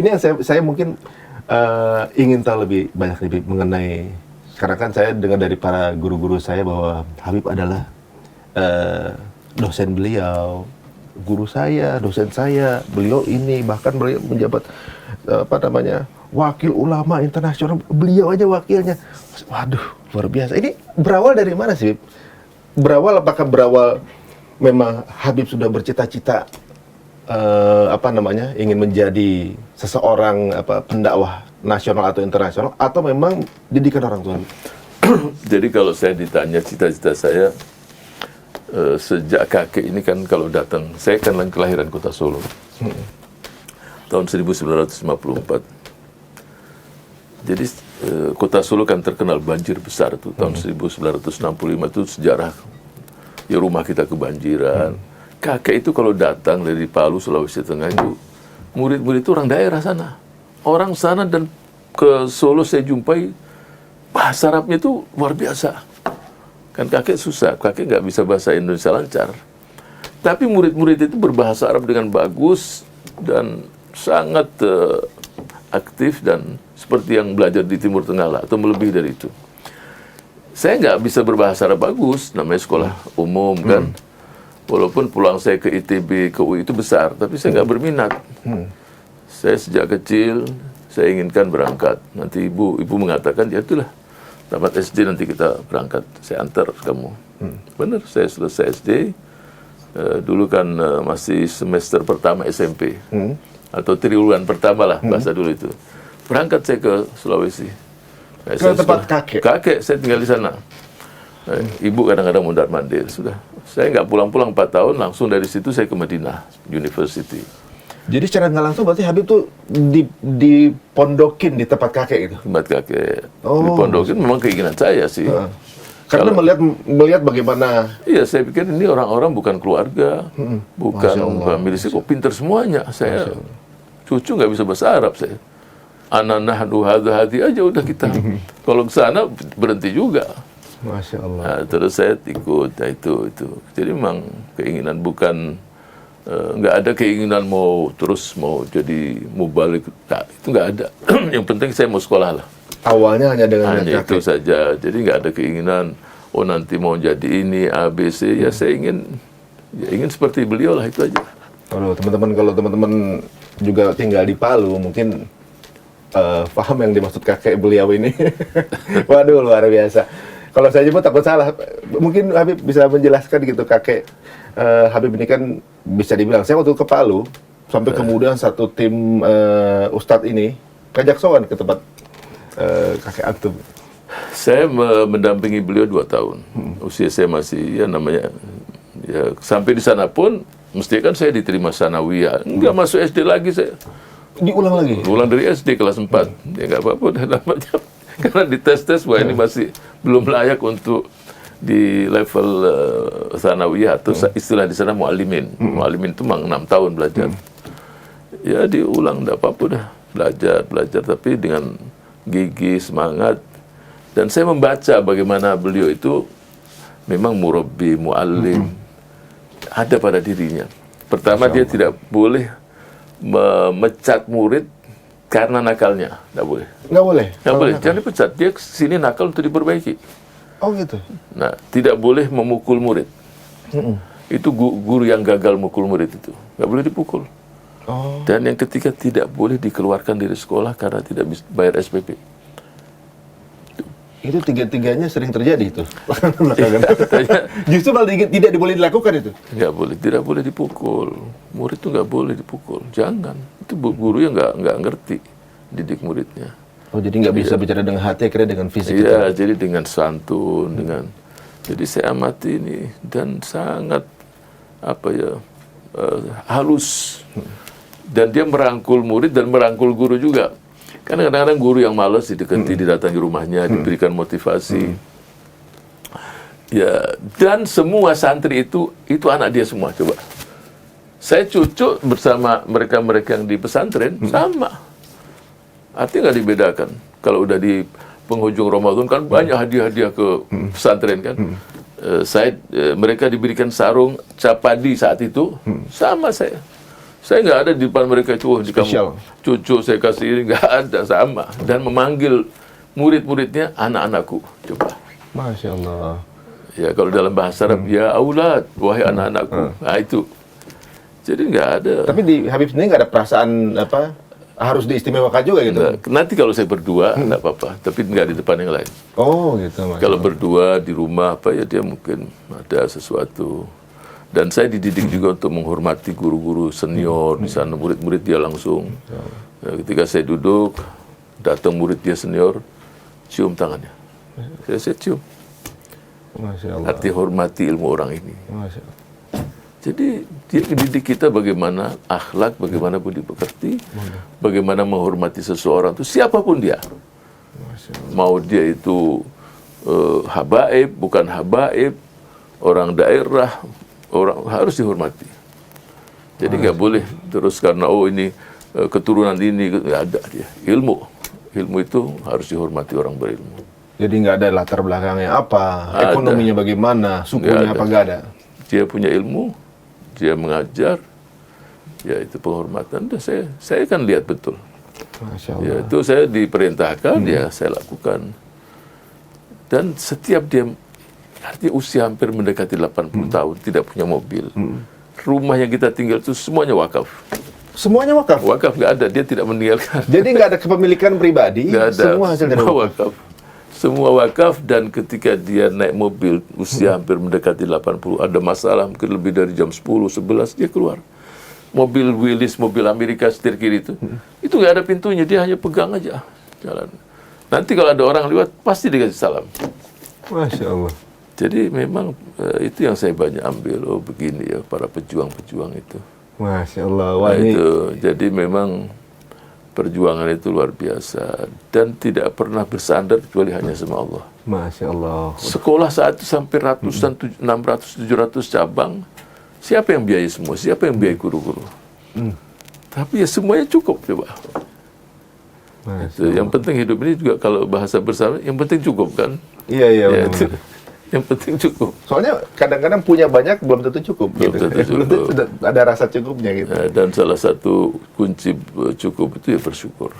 ini yang saya mungkin ingin tahu lebih banyak mengenai, karena kan saya dengar dari para guru-guru saya bahwa Habib adalah dosen beliau, guru saya, dosen saya, beliau ini, bahkan beliau menjabat wakil ulama internasional, beliau aja wakilnya. Waduh, luar biasa. Ini berawal dari mana sih, Habib? Apakah berawal memang Habib sudah bercita-cita ingin menjadi seseorang pendakwah nasional atau internasional, atau memang didikan orang tua? Jadi kalau saya ditanya cita-cita saya, sejak kakek ini kan kalau datang, saya kan kelahiran kota Solo, tahun 1954. Jadi kota Solo kan terkenal banjir besar tuh, tahun 1965 itu sejarah, ya rumah kita kebanjiran. Kakek itu kalau datang dari Palu, Sulawesi Tengah itu, murid-murid itu orang daerah sana. Orang sana dan ke Solo saya jumpai, bahasa Arabnya itu luar biasa. Kan kakek susah, kakek nggak bisa bahasa Indonesia lancar. Tapi murid-murid itu berbahasa Arab dengan bagus dan sangat aktif dan seperti yang belajar di Timur Tengah lah, atau melebihi dari itu. Saya nggak bisa berbahasa Arab bagus, namanya sekolah umum kan. Walaupun pulang saya ke ITB, ke UI itu besar, tapi saya nggak berminat. Saya sejak kecil, saya inginkan berangkat. Nanti ibu mengatakan, ya itulah, tamat SD nanti kita berangkat, saya antar kamu. Benar, saya selesai SD, dulu kan masih semester pertama SMP, atau triwulan pertama lah, bahasa dulu itu. Berangkat saya ke Sulawesi. Ke tempat kakek? Kakek, saya tinggal di sana. Ibu kadang-kadang mondar-mandir, sudah. Saya nggak pulang-pulang 4 tahun, langsung dari situ saya ke Madinah University. Jadi secara nggak langsung berarti Habib tuh dipondokin di tempat kakek gitu? Tempat kakek. Dipondokin memang keinginan saya sih. Karena melihat bagaimana... Iya, saya pikir ini orang-orang bukan keluarga, bukan famili, kok pinter semuanya. Saya cucu nggak bisa bahasa Arab saya. Ananahdu hadha-hadi aja udah kita. Kalau ke sana berhenti juga. Masya Allah. Nah, terus saya ikut, itu. Jadi memang keinginan, bukan nggak ada keinginan mau jadi mubalik. Nah, itu nggak ada. Yang penting saya mau sekolah lah. Awalnya hanya dengan hanya itu saja. Jadi nggak ada keinginan, nanti mau jadi ini A, B, C. Ya saya ingin seperti beliau lah, itu aja. Kalau teman-teman juga tinggal di Palu, mungkin paham yang dimaksud kakek beliau ini. Waduh, luar biasa. Kalau saya juga takut salah. Mungkin Habib bisa menjelaskan gitu, kakek Habib ini kan bisa dibilang, saya waktu ke Palu, sampai kemudian satu tim Ustadz ini ngajak sowan ke tempat kakek antum. Saya mendampingi beliau 2 tahun. Usia saya masih, sampai di sana pun, mesti kan saya diterima sanawiyah. Enggak masuk SD lagi saya. Diulang lagi? Ulang dari SD kelas 4. Ya nggak apa-apa, udah namanya. Karena dites-tes, wah ini masih belum layak untuk di level sanawiyah, atau istilah di sana mu'allimin. Mu'allimin itu memang 6 tahun belajar. Ya diulang, enggak apa-apa dah. Belajar, tapi dengan gigi, semangat. Dan saya membaca bagaimana beliau itu memang murabbi, mu'allim. Ada pada dirinya. Pertama, dia tidak boleh memecat murid karena nakalnya. Nggak boleh. Nggak boleh? Nggak boleh. Jangan dipecat. Dia sini nakal untuk diperbaiki. Oh gitu? Nah, tidak boleh memukul murid. Itu guru yang gagal mukul murid itu. Nggak boleh dipukul. Dan yang ketiga, tidak boleh dikeluarkan dari sekolah karena tidak bisa bayar SPP. Itu tiga-tiganya sering terjadi itu. Justru malah tidak boleh dilakukan itu. Nggak boleh, tidak boleh dipukul. Murid itu nggak boleh dipukul. Jangan. Itu guru yang nggak ngerti didik muridnya. Oh, jadi nggak bisa bicara dengan hati, akhirnya dengan fisik. Iya, jadi dengan santun, Jadi saya amati ini dan sangat halus. Dan dia merangkul murid dan merangkul guru juga. Karena kadang-kadang guru yang malas didekati, didatangi rumahnya, diberikan motivasi. Ya, dan semua santri itu anak dia semua, coba. Saya cucu bersama mereka-mereka yang di pesantren, sama. Artinya nggak dibedakan. Kalau udah di penghujung Ramadan kan banyak hadiah-hadiah ke pesantren kan. Mereka diberikan sarung cap padi saat itu, sama saya. Saya nggak ada di depan mereka itu, di Spesial. kamu cucu saya kasih ini, nggak ada, sama. Dan memanggil murid-muridnya anak-anakku. Coba. Masya Allah. Ya kalau dalam bahasa Arab, ya aulad, wahai anak-anakku. Nah itu. Jadi nggak ada. Tapi di Habib sendiri nggak ada perasaan apa harus diistimewakan juga gitu. Nggak. Nanti kalau saya berdua, nggak apa-apa. Tapi nggak di depan yang lain. Oh gitu. Masya Kalau Allah. berdua di rumah apa ya dia mungkin ada sesuatu. Dan saya dididik juga untuk menghormati guru-guru senior di sana, murid-murid dia langsung. Ya, ketika saya duduk, datang murid dia senior, cium tangannya. Saya cium. Masya Allah. Arti hormati ilmu orang ini. Masya Allah. Jadi dia mendidik kita bagaimana akhlak, bagaimana budi pekerti, bagaimana menghormati seseorang itu siapapun dia. Masya Allah. Mau dia itu habaib, bukan habaib, orang daerah, orang harus dihormati. Jadi nggak boleh terus karena ini keturunan ini, nggak ada dia. Ilmu itu harus dihormati orang berilmu. Jadi nggak ada latar belakangnya apa, Ada. ekonominya bagaimana, sukunya Nggak apa ada. nggak ada. Dia punya ilmu, dia mengajar, ya itu penghormatan. Dan saya kan lihat betul. Masya Ya, Allah. itu saya diperintahkan, ya saya lakukan. Dan setiap dia, artinya usia hampir mendekati 80 tahun, tidak punya mobil. Rumah yang kita tinggal itu semuanya wakaf. Semuanya wakaf. Wakaf nggak ada, dia tidak meninggalkan. Jadi nggak ada kepemilikan pribadi, Nggak ada. semua hasil dari Semua wakaf. wakaf. Semua wakaf, dan ketika dia naik mobil usia hampir mendekati 80, ada masalah mungkin lebih dari jam 10, 11 dia keluar. Mobil Willys, mobil Amerika setir kiri itu nggak ada pintunya, dia hanya pegang aja jalan. Nanti kalau ada orang lewat pasti dikasih salam. Masya Allah. Jadi memang itu yang saya banyak ambil. Oh begini ya para pejuang-pejuang itu. Masya Allah. Nah, Wah, ini itu. Jadi memang perjuangan itu luar biasa dan tidak pernah bersandar kecuali hanya sama Allah. Masya Allah. Sekolah saat itu sampai ratusan, 600, 700 cabang. Siapa yang biayai semua? Siapa yang biayai guru-guru? Tapi ya semuanya cukup coba. Masya Itu. Yang penting hidup ini juga kalau bahasa bersama, yang penting cukup kan? Iya, iya. Ya, benar. itu. Yang penting cukup. Soalnya kadang-kadang punya banyak belum tentu cukup. Belum gitu. tentu Belum tentu cukup. ada rasa cukupnya gitu. Dan salah satu kunci cukup itu ya bersyukur.